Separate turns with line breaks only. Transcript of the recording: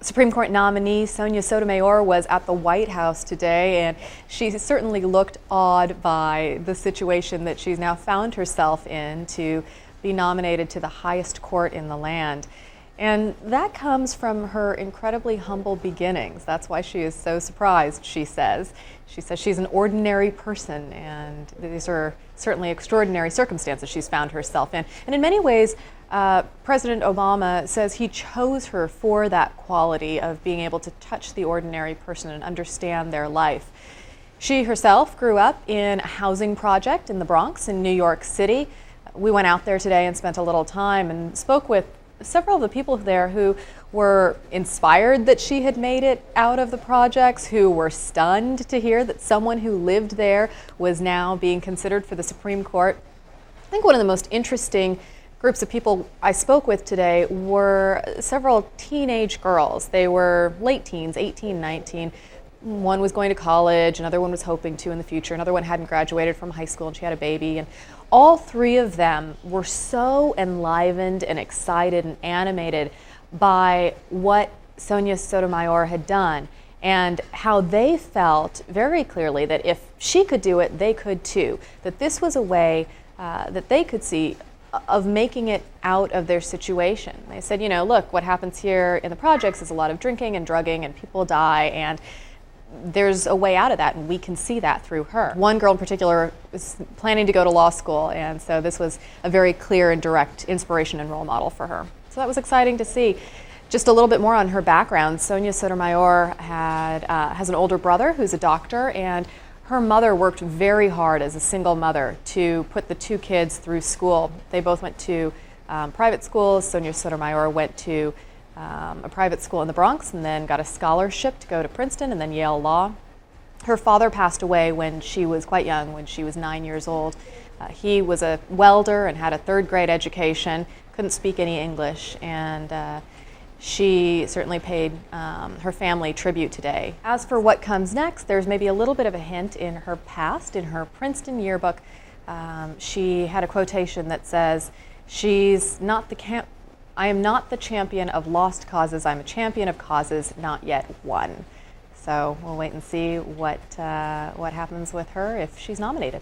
Supreme Court nominee Sonia Sotomayor was at the White House today, and she certainly looked awed by the situation that she's now found herself in to be nominated to the highest court in the land. And that comes from her incredibly humble beginnings. That's why she is so surprised, she says. She says she's an ordinary person, and these are certainly extraordinary circumstances she's found herself in. And in many ways, President Obama says he chose her for that quality of being able to touch the ordinary person and understand their life. She herself grew up in a housing project in the Bronx in New York City. We went out there today and spent a little time and spoke with several of the people there who were inspired that she had made it out of the projects, who were stunned to hear that someone who lived there was now being considered for the Supreme Court. I think one of the most interesting groups of people I spoke with today were several teenage girls. They were late teens, 18, 19. One was going to college, another one was hoping to in the future, another one hadn't graduated from high school and she had a baby. And all three of them were so enlivened and excited and animated by what Sonia Sotomayor had done and how they felt very clearly that if she could do it, they could too. That this was a way that they could see of making it out of their situation. They said, you know, look, what happens here in the projects is a lot of drinking and drugging and people die, and there's a way out of that, and we can see that through her. One girl in particular was planning to go to law school, and so this was a very clear and direct inspiration and role model for her. So that was exciting to see. Just a little bit more on her background. Sonia Sotomayor has an older brother who's a doctor, and her mother worked very hard as a single mother to put the two kids through school. They both went to private schools. Sonia Sotomayor went to a private school in the Bronx and then got a scholarship to go to Princeton and then Yale Law. Her father passed away when she was quite young, when she was 9 years old. He was a welder and had a third-grade education, couldn't speak any English, and she certainly paid her family tribute today. As for what comes next, there's maybe a little bit of a hint in her past. In her Princeton yearbook, she had a quotation that says, I am not the champion of lost causes, I'm a champion of causes not yet won. So we'll wait and see what happens with her if she's nominated.